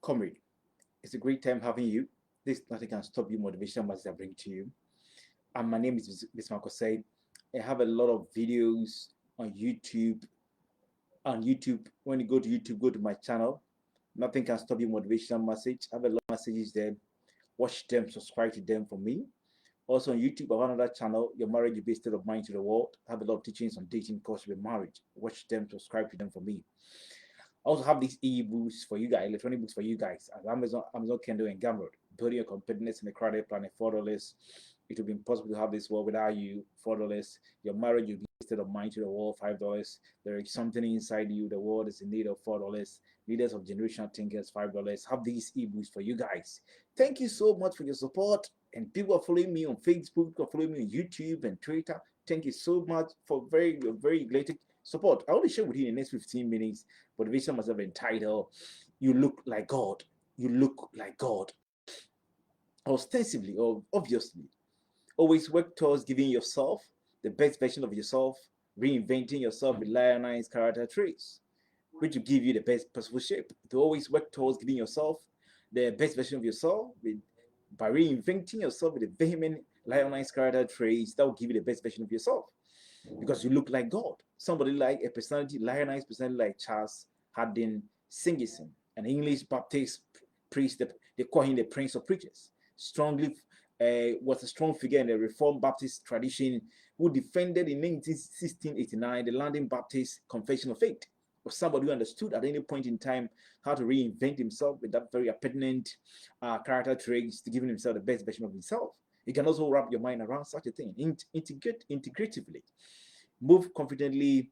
comrade. It's a great time having you. This nothing can stop you. Motivational message I bring to you. And my name is Bismarck Osei. I have a lot of videos on YouTube. On YouTube, when you go to YouTube, go to my channel. Nothing can stop you. Motivational message. I have a lot of messages there. Watch them. Subscribe to them for me. Also on YouTube, I have another channel, Your Marriage Will Be a State of Mind to the World. I have a lot of teachings on dating, course with marriage. Watch them. Subscribe to them for me. I also have these e-books for you guys, electronic books for you guys at Amazon Kindle and Gumroad. Building your competitiveness in a crowded planet, $4. It will be impossible to have this world without you, $4. Your marriage will be a state of mind to the world, $5. There is something inside you, the world is in need of $4. Leaders of generational thinkers, $5. Have these e-books for you guys. Thank you so much for your support. And people are following me on Facebook, people are following me on YouTube and Twitter. Thank you so much for very elated support. I want to share with you in the next 15 minutes motivation must have entitled You Look Like God. You look like God. Ostensibly or obviously, always work towards giving yourself the best version of yourself, reinventing yourself with lionized character traits, which will give you the best possible shape. To always work towards giving yourself the best version of yourself by reinventing yourself with a vehement lionized character traits that will give you the best version of yourself. Because you look like God. Somebody like a personality, lionized personality like Charles Haddon Singleton, an English Baptist priest. They call him the Prince of Preachers. Strongly was a strong figure in the Reformed Baptist tradition who defended in 1689 the London Baptist Confession of Faith. Was somebody who understood at any point in time how to reinvent himself with that very pertinent character traits to giving himself the best version of himself. You can also wrap your mind around such a thing. Integratively. Move confidently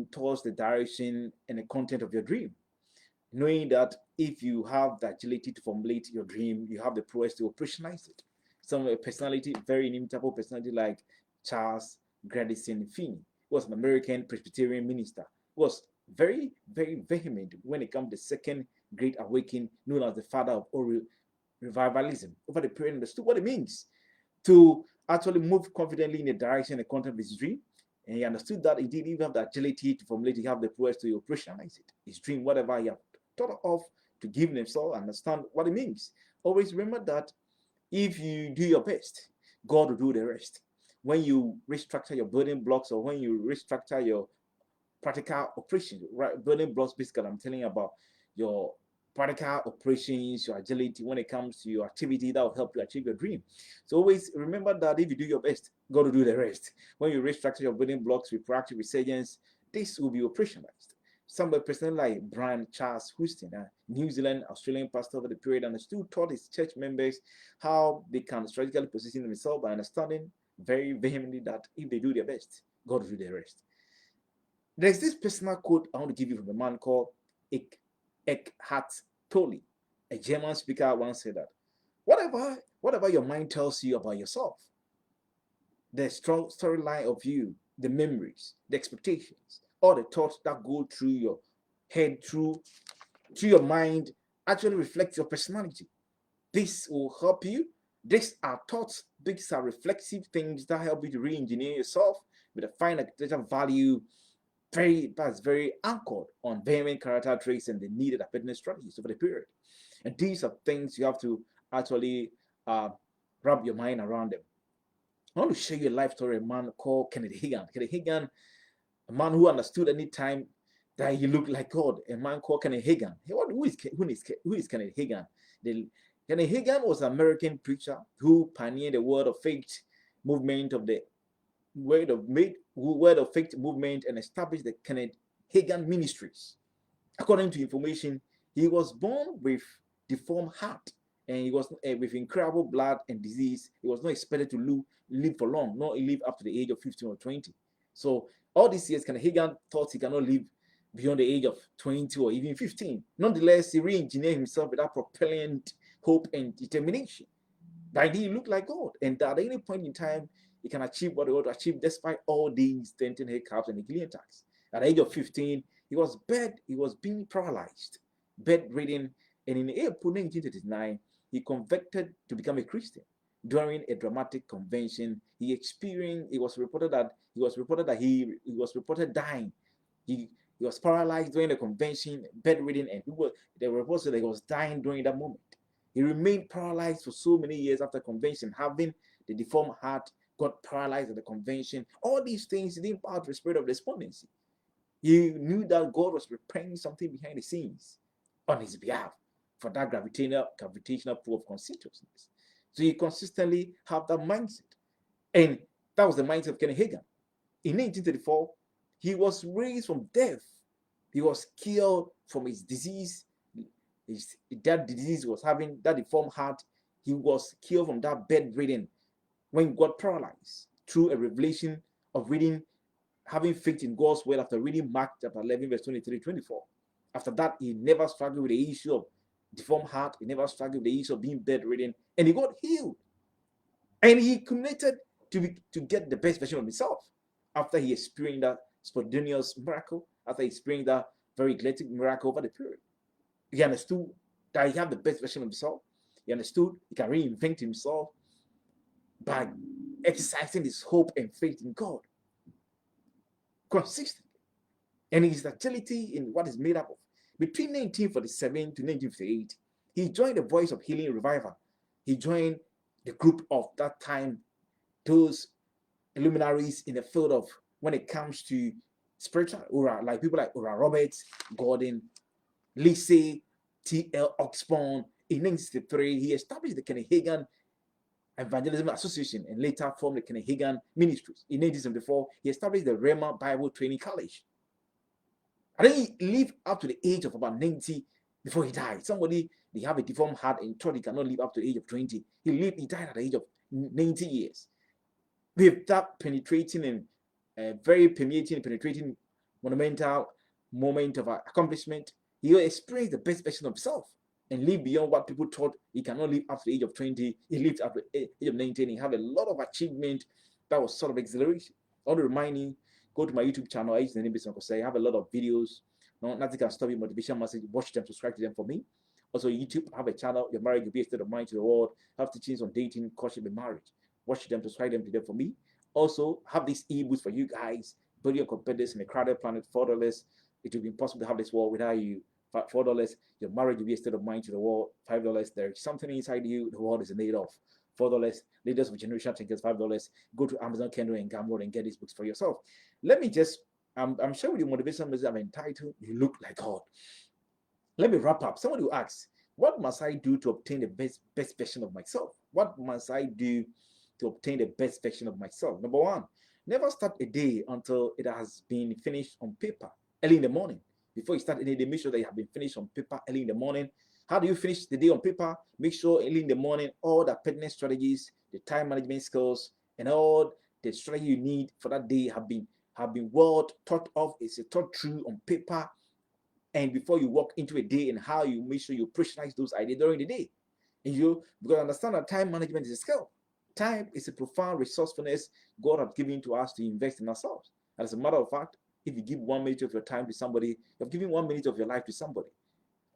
towards the direction and the content of your dream. Knowing that if you have the agility to formulate your dream, you have the prowess to operationalize it. Some personality, very inimitable personality like Charles Grandison Finney, was an American Presbyterian minister, was very vehement when it comes to the second great awakening, known as the father of oral revivalism. Over the period, understood what it means to actually move confidently in the direction and content of his dream. And he understood that indeed, if you have the agility to formulate, you have the prowess to operationalize it. His dream, whatever he have thought of, to give himself, understand what it means. Always remember that if you do your best, God will do the rest. When you restructure your building blocks, or when you restructure your practical operations, right? Building blocks, basically, I'm telling you about your practical operations, your agility when it comes to your activity that will help you achieve your dream. So always remember that if you do your best, God will do the rest. When you restructure your building blocks with proactive resurgence, this will be operationalized. Some person like Brian Charles Houston, a New Zealand Australian pastor over the period, understood, taught his church members how they can strategically position themselves by understanding very vehemently that if they do their best, God will do the rest. There's this personal quote I want to give you from a man called Eckhart Tolle, a German speaker. Once said that whatever your mind tells you about yourself, the strong storyline of you, the memories, the expectations, all the thoughts that go through your head, through your mind, actually reflect your personality. This will help you. These are thoughts, these are reflexive things that help you to re-engineer yourself with a fine architectural value, that's very anchored on vehement character traits and the needed fitness strategies over the period. And these are things you have to actually wrap your mind around them. I want to share you a life story of a man called Kennedy Hagin. Kennedy Hagin, a man who understood any time that he looked like God. A man called Kennedy Hagin. Who is Kennedy Hagin? Kennedy Hagin was an American preacher who pioneered the word of faith movement of the word of faith movement and established the Kennedy Hagin Ministries. According to information, he was born with deformed heart, and he was with incurable blood and disease. He was not expected to live for long, not live up to the age of 15 or 20. So all these years, Kennedy Hagin thought he cannot live beyond the age of 20 or even 15. Nonetheless, he re-engineered himself with that propellant hope and determination. That he looked like God, and that at any point in time, he can achieve what he want to achieve despite all these denting hiccups and healing attacks. At the age of 15, he was being paralyzed, bedridden, and in April 1939, he converted to become a Christian. During a dramatic convention, it was reported that he was reported dying. He He was paralyzed during the convention, bedridden, and people, there were reports that he was dying during that moment. He remained paralyzed for so many years after convention, having the deformed heart, got paralyzed at the convention. All these things didn't bow to the spirit of despondency. He knew that God was preparing something behind the scenes on his behalf for that gravitational pull of consciousness. So he consistently had that mindset. And that was the mindset of Kenneth Hagin. In 1934, he was raised from death. He was cured from his disease. That disease was having that deformed heart. He was cured from that bedridden when he got paralyzed through a revelation of reading, having faith in God's word after reading Mark chapter 11, verse 23-24. After that, he never struggled with the issue of deformed heart. He never struggled with the issue of being bedridden, and he got healed. And he committed to get the best version of himself after he experienced that spontaneous miracle, after he experienced that very eclectic miracle over the period. He understood that he had the best version of himself. He understood he can reinvent himself by exercising his hope and faith in God consistently. And his agility in what is made up of. Between 1947 to 1958, he joined the Voice of Healing Revival. He joined the group of that time, those luminaries in the field of when it comes to spiritual aura, like people like Ora Roberts, Gordon, Lacey, T.L. Oxbourne. In 1963, he established the Kenneth Hagin Evangelism Association and later formed the Kenneth Hagin Ministries. In 1974, he established the Rema Bible Training College. And then he lived up to the age of about 90 before he died. Somebody, they have a deformed heart and thought he cannot live up to the age of 20. He died at the age of 90 years. With that penetrating and very permeating, penetrating, monumental moment of accomplishment, he experienced the best version of himself and lived beyond what people thought he cannot live up to the age of 20. He lived up to the age of 19. He had a lot of achievement that was sort of exhilaration. I want to remind you, go to my YouTube channel. I use the name Motivational. I have a lot of videos. No, nothing can stop you. Motivation message. Watch them, subscribe to them for me. Also, YouTube, I have a channel. Your marriage will be a state of mind to the world. I have teachings on dating, courtship, and marriage. Watch them, subscribe them to them for me. Also, have these ebooks for you guys. Build your competitors in a crowded planet, $4. It will be impossible to have this world without you. $4, your marriage will be a state of mind to the world. $5, there's something inside you the world is in need of. $4, leaders of generational thinkers. $5, go to Amazon, Kindle, and Gumroad and get these books for yourself. Let me just, I'm sure with the motivational message I'm entitled, You Look Like God. Let me wrap up. Somebody will ask, what must I do to obtain the best version of myself? What must I do to obtain the best version of myself? Number one, never start a day until it has been finished on paper early in the morning. Before you start any day, make sure that you have been finished on paper early in the morning. How do you finish the day on paper? Make sure early in the morning, all the pertinent strategies, the time management skills, and all the strategy you need for that day have been well thought of. It's thought through on paper. And before you walk into a day, and how you make sure you personalize those ideas during the day. And because understand that time management is a skill. Time is a profound resourcefulness God has given to us to invest in ourselves. As a matter of fact, if you give 1 minute of your time to somebody, you're giving 1 minute of your life to somebody.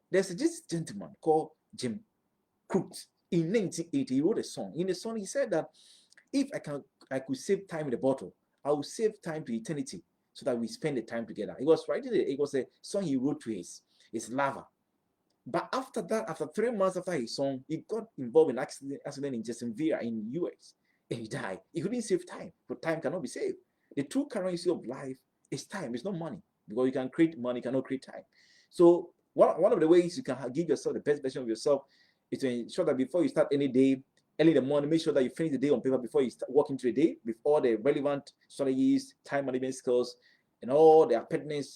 There's this gentleman called Jim Crooks. In 1980, he wrote a song. In the song, he said that if I could save time in the bottle, I will save time to eternity so that we spend the time together. He was writing it. It was a song he wrote to his lover. But after that, after 3 months after his song, he got involved in an accident in Jacksonville in the US, and he died. He couldn't save time, but time cannot be saved. The true currency of life is time. It's not money, because you can create money, you cannot create time. So one of the ways you can give yourself the best version of yourself is to ensure that before you start any day, early in the morning, make sure that you finish the day on paper before you walk into the day with all the relevant strategies, time management skills, and all the pertinent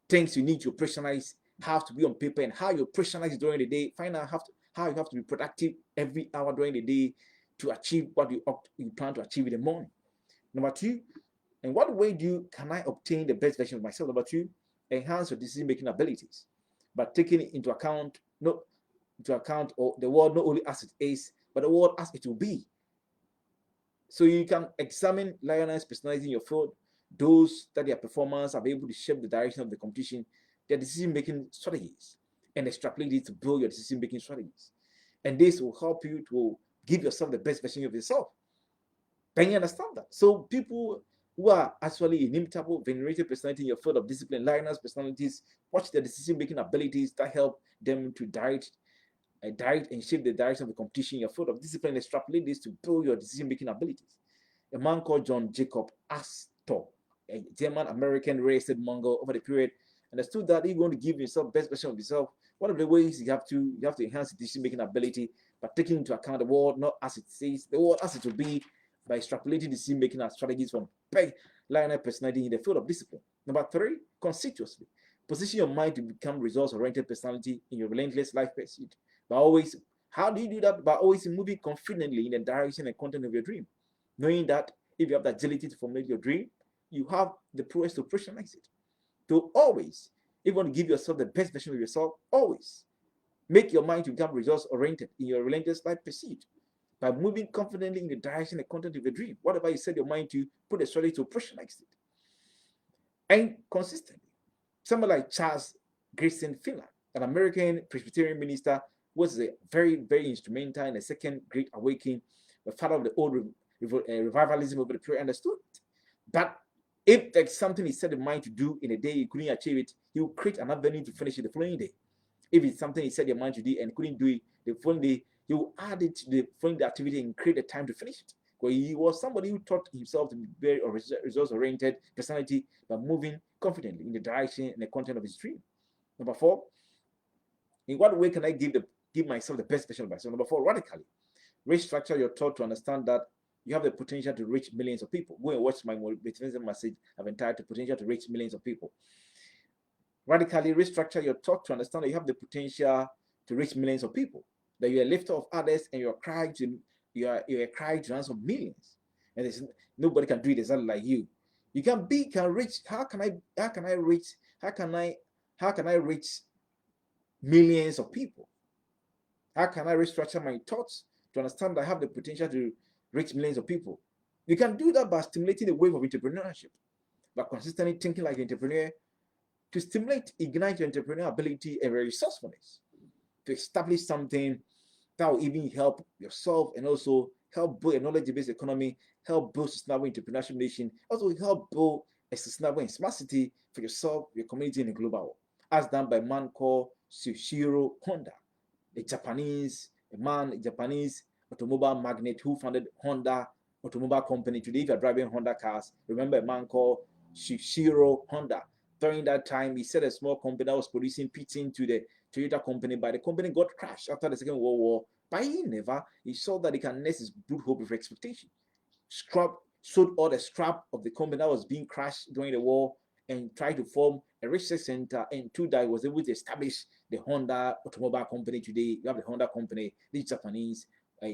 things you need to operationalize have to be on paper, and how you operationalize during the day. Find out how you have to be productive every hour during the day to achieve what you plan to achieve in the morning. Number two, in what way can I obtain the best version of myself? Number two, enhance your decision-making abilities by taking into account or the world not only as it is, but the world as it will be. So you can examine lioness personalizing your field, those that their performance are able to shape the direction of the competition, their decision-making strategies, and extrapolate it to build your decision-making strategies. And this will help you to give yourself the best version of yourself. Can you understand that? So people who are actually inimitable, venerated personality in your field of discipline, lioness personalities. Watch their decision-making abilities that help them to direct and shape the direction of the competition in your field of discipline. Extrapolate this to build your decision-making abilities. A man called John Jacob Astor, a German American real estate mogul, over the period understood that if you want to give yourself best version of yourself, one of the ways you have to enhance decision-making ability by taking into account the world not as it says, the world as it will be, by extrapolating decision-making strategies from lionel personality in the field of discipline. Number 3, constituously. Position your mind to become results-oriented personality in your relentless life pursuit. By always, how do you do that? By always moving confidently in the direction and content of your dream. Knowing that if you have the agility to formulate your dream, you have the prowess to operationalize it. To always, if you want to give yourself the best version of yourself, always make your mind to become results oriented in your relentless life pursuit by moving confidently in the direction and content of your dream. Whatever you set your mind to, put a strategy to operationalize it. And consistently. Someone like Charles Grayson Finland, an American Presbyterian minister, was a very, very instrumental in the Second Great Awakening, the father of the old revivalism over the period, understood it. But if there's something he set in mind to do in a day, he couldn't achieve it, he will create an avenue to finish it the following day. If it's something he set your mind to do and couldn't do it the following day, he will add it to the following day activity and create a time to finish it. Because he was somebody who taught himself to be very results-oriented personality by moving confidently in the direction and the content of his dream. Number 4, in what way can I give myself the best version of myself? Number 4, radically restructure your thought to understand that you have the potential to reach millions of people. Go and watch my motivational message I've entitled "Potential to Reach Millions of People." Radically restructure your thought to understand that you have the potential to reach millions of people. That you're a lifter of others and you're a cry to answer millions. And there's nobody can do it exactly like you. You can reach. How can I reach millions of people? How can I restructure my thoughts to understand that I have the potential to reach millions of people? You can do that by stimulating the wave of entrepreneurship, by consistently thinking like an entrepreneur, to ignite your entrepreneurial ability and resourcefulness, to establish something that will even help yourself and also help build a knowledge-based economy, help build sustainable entrepreneurship nation, also help build a sustainable and smart city for yourself, your community, and the global world. As done by a man called Sushiro Honda, a Japanese automobile magnate who founded Honda Automobile Company. Today, if you're driving Honda cars, remember a man called Sushiro Honda. During that time, he set a small company that was producing pitching to the Toyota company, but the company got crashed after the Second World War. But he saw that he can nest his good hope with expectation. Sold all the scrap of the company that was being crashed during the war and tried to form a research center, and through that, he was able to establish the Honda Automobile Company. Today, you have the Honda Company, the Japanese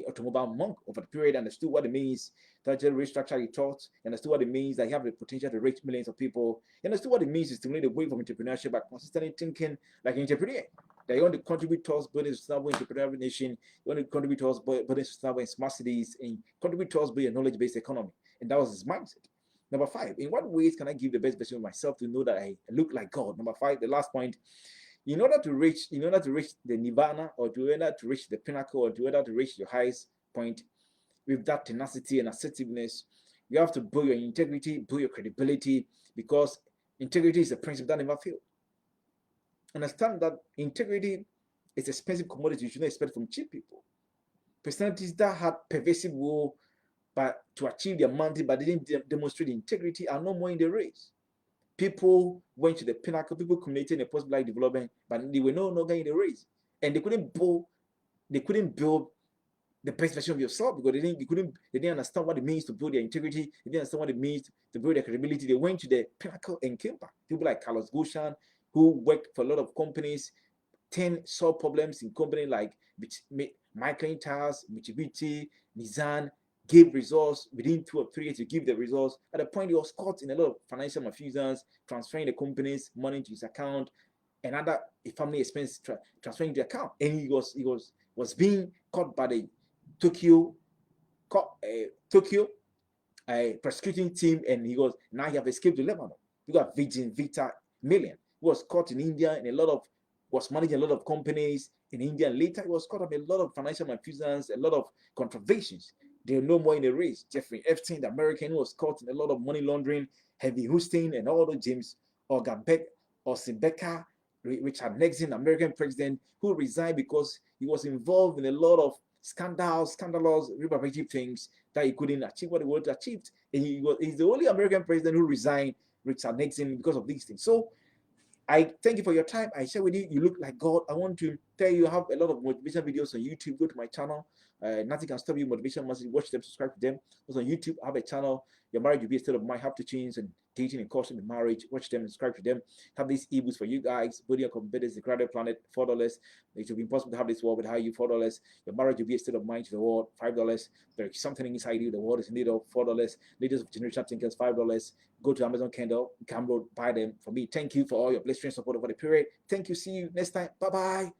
automobile monk over the period, understood what it means to actually restructure your thoughts, understood what it means that you have the potential to reach millions of people, understood what it means to stimulate the wave of entrepreneurship by consistently thinking like an entrepreneur. That you want to contribute towards building a sustainable entrepreneurial nation, you want to contribute towards building sustainable and smart cities, and contribute towards building a knowledge-based economy. And that was his mindset. Number 5, in what ways can I give the best version of myself to know that I look like God? Number 5, the last point, in order to reach the nirvana, or in order to reach the pinnacle, or in order to reach your highest point with that tenacity and assertiveness, you have to build your integrity, build your credibility, because integrity is a principle that never fails. Understand that integrity is an expensive commodity you should not expect from cheap people. Personalities that had pervasive will to achieve their mandate but didn't demonstrate integrity are no more in the race. People went to the pinnacle, people culminated in a post-black development, but they were no longer in the race. And they couldn't build the best version of yourself because they didn't understand what it means to build their integrity. They didn't understand what it means to build their credibility. They went to the pinnacle and came back. People like Carlos Goshan, who worked for a lot of companies, 10 solved problems in companies like Michelin Tires, Mitsubishi, Nissan, gave results within 2 or 3 years to give the results. At the point, he was caught in a lot of financial malfeasance, transferring the company's money to his account, and other family expense transferring to the account. And he was being caught by the Tokyo prosecuting team, and he have escaped to Lebanon. You got Victor Millian, who was caught in India and was managing a lot of companies in India, and later he was caught up in a lot of financial malfeasance, a lot of controversies. They're no more in the race. Jeffrey Epstein, the American, who was caught in a lot of money laundering, Heavy Hussein, and all the James Orgabek or Sibeka, Richard Nixon, American president, who resigned because he was involved in a lot of scandalous, reprobative things that he couldn't achieve what he wanted to achieve. And he's the only American president who resigned, Richard Nixon, because of these things. So I thank you for your time. I share with you. You look like God. I want to tell you, I have a lot of motivation videos on YouTube. Go to my channel. Nothing can stop you. Motivation must watch them, subscribe to them. Also on YouTube, I have a channel. Your marriage will be a state of mind. Have to change and dating and caution in marriage. Watch them, subscribe to them. Have these ebooks for you guys. Building your competitors, the Crowded Planet, $4. It will be impossible to have this world without you. $4. Your marriage will be a state of mind to the world. $5. There is something inside you. The world is in need of $4. Leaders of Generation Thinkers, $5. Go to Amazon Kindle, Camroad, buy them for me. Thank you for all your blessings support over the period. Thank you. See you next time. Bye bye.